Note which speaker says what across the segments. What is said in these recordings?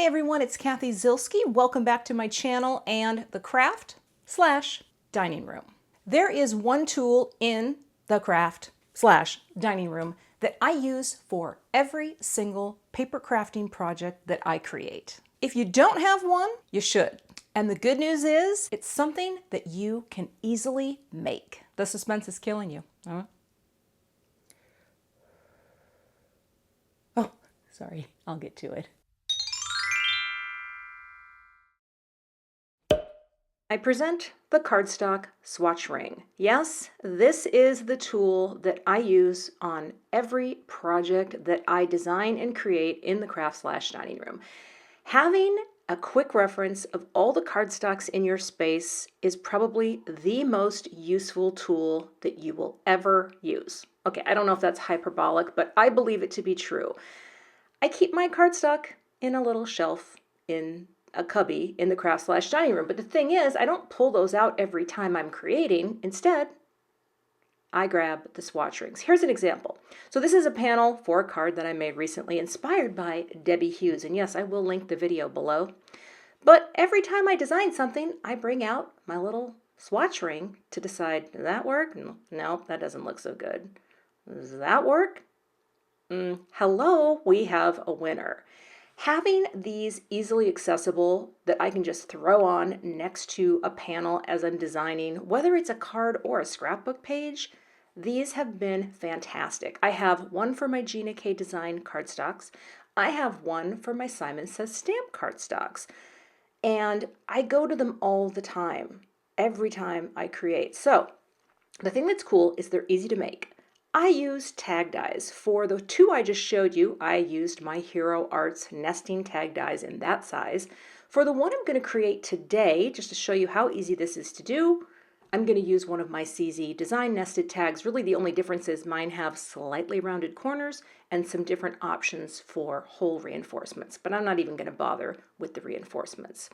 Speaker 1: Hey everyone, it's Cathy Zielske. Welcome back to my channel and the craft/dining room. There is one tool in the craft/dining room that I use for every single paper crafting project that I create. If you don't have one, you should. And the good news is it's something that you can easily make. The suspense is killing you. Huh? Oh, sorry, I'll get to it. I present the Cardstock Swatch Ring. Yes, this is the tool that I use on every project that I design and create in the craft/dining room. Having a quick reference of all the cardstocks in your space is probably the most useful tool that you will ever use. Okay, I don't know if that's hyperbolic, but I believe it to be true. I keep my cardstock in a little shelf in a cubby in the craft/dining room. But the thing is, I don't pull those out every time I'm creating. Instead, I grab the swatch rings. Here's an example. So this is a panel for a card that I made recently inspired by Debbie Hughes. And yes, I will link the video below. But every time I design something, I bring out my little swatch ring to decide, does that work? No, that doesn't look so good. Does that work? Hello, we have a winner. Having these easily accessible that I can just throw on next to a panel as I'm designing, whether it's a card or a scrapbook page, these have been fantastic. I have one for my Gina K Design cardstocks. I have one for my Simon Says Stamp cardstocks. And I go to them all the time, every time I create. So the thing that's cool is they're easy to make. I use tag dies. For the two I just showed you, I used my Hero Arts nesting tag dies in that size. For the one I'm going to create today, just to show you how easy this is to do, I'm going to use one of my CZ Design nested tags. Really the only difference is mine have slightly rounded corners and some different options for hole reinforcements, but I'm not even going to bother with the reinforcements.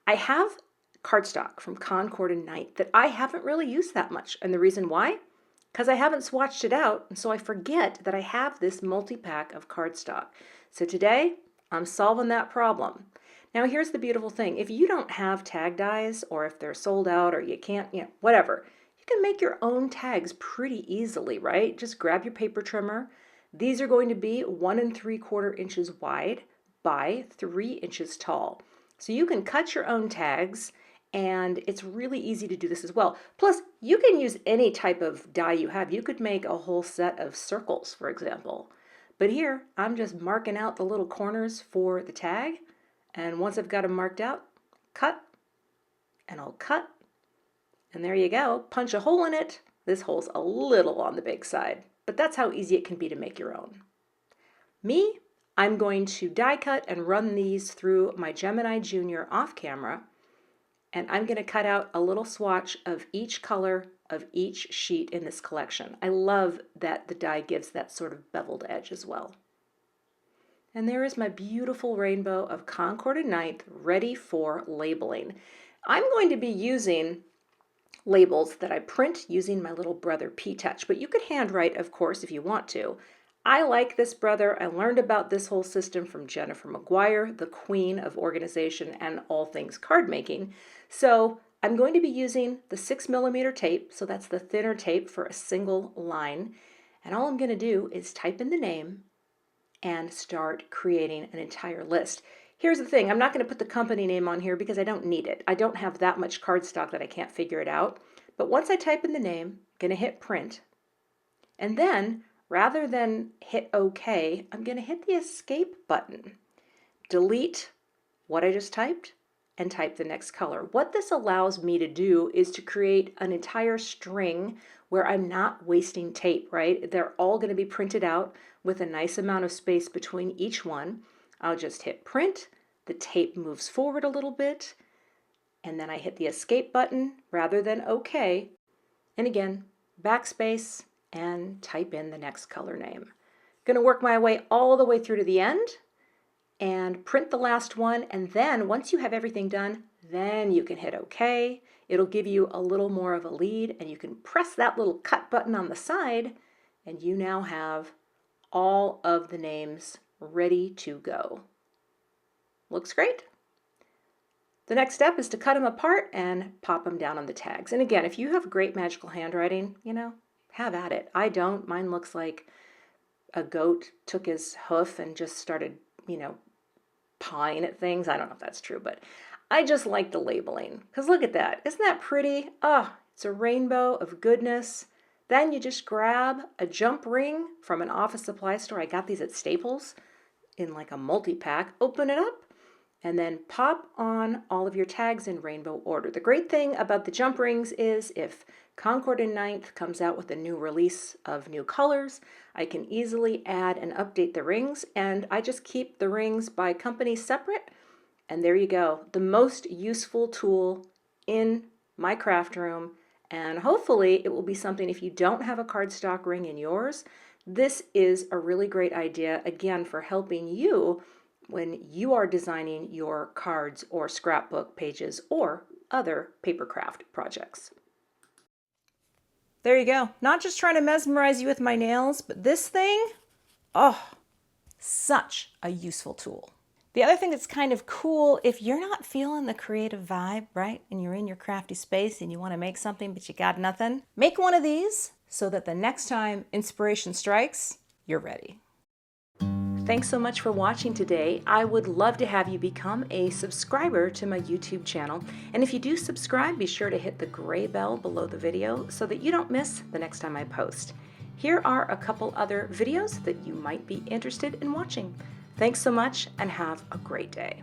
Speaker 1: I have cardstock from Concord and Knight that I haven't really used that much, and the reason why? Because I haven't swatched it out, and so I forget that I have this multi-pack of cardstock. So today, I'm solving that problem. Now here's the beautiful thing. If you don't have tag dies, or if they're sold out, or you can't, whatever, you can make your own tags pretty easily, right? Just grab your paper trimmer. These are going to be 1 3/4 inches wide by 3 inches tall. So you can cut your own tags, and it's really easy to do this as well. Plus, you can use any type of die you have. You could make a whole set of circles, for example. But here, I'm just marking out the little corners for the tag. And once I've got them marked out, cut, and I'll cut. And there you go. Punch a hole in it. This hole's a little on the big side, but that's how easy it can be to make your own. Me, I'm going to die cut and run these through my Gemini Junior off camera. And I'm going to cut out a little swatch of each color of each sheet in this collection. I love that the die gives that sort of beveled edge as well. And there is my beautiful rainbow of Concord and Ninth ready for labeling. I'm going to be using labels that I print using my little brother P-Touch, but you could handwrite, of course, if you want to. I like this brother. I learned about this whole system from Jennifer McGuire, the queen of organization and all things card making. So I'm going to be using the 6mm tape, so that's the thinner tape for a single line. And all I'm going to do is type in the name and start creating an entire list. Here's the thing, I'm not going to put the company name on here because I don't need it. I don't have that much cardstock that I can't figure it out. But once I type in the name, I'm going to hit print. And then, rather than hit OK, I'm going to hit the escape button. Delete what I just typed and type the next color. What this allows me to do is to create an entire string where I'm not wasting tape, right? They're all going to be printed out with a nice amount of space between each one. I'll just hit print, the tape moves forward a little bit, and then I hit the escape button rather than OK. And again, backspace and type in the next color name. Going to work my way all the way through to the end and print the last one, and then once you have everything done, then you can hit OK. It'll give you a little more of a lead, and you can press that little cut button on the side, and you now have all of the names ready to go. Looks great. The next step is to cut them apart and pop them down on the tags. And again, if you have great magical handwriting, you know, have at it. I don't. Mine looks like a goat took his hoof and just started, you know, pawing at things. I don't know if that's true, but I just like the labeling. Because look at that. Isn't that pretty? Oh, it's a rainbow of goodness. Then you just grab a jump ring from an office supply store. I got these at Staples in like a multi-pack. Open it up and then pop on all of your tags in rainbow order. The great thing about the jump rings is if Concord and Ninth comes out with a new release of new colors, I can easily add and update the rings, and I just keep the rings by company separate. And there you go, the most useful tool in my craft room. And hopefully it will be something, if you don't have a cardstock ring in yours, this is a really great idea, again, for helping you when you are designing your cards or scrapbook pages or other papercraft projects. There you go. Not just trying to mesmerize you with my nails, but this thing, oh, such a useful tool. The other thing that's kind of cool, if you're not feeling the creative vibe, right, and you're in your crafty space and you want to make something but you got nothing, make one of these so that the next time inspiration strikes, you're ready. Thanks so much for watching today. I would love to have you become a subscriber to my YouTube channel. And if you do subscribe, be sure to hit the gray bell below the video so that you don't miss the next time I post. Here are a couple other videos that you might be interested in watching. Thanks so much and have a great day.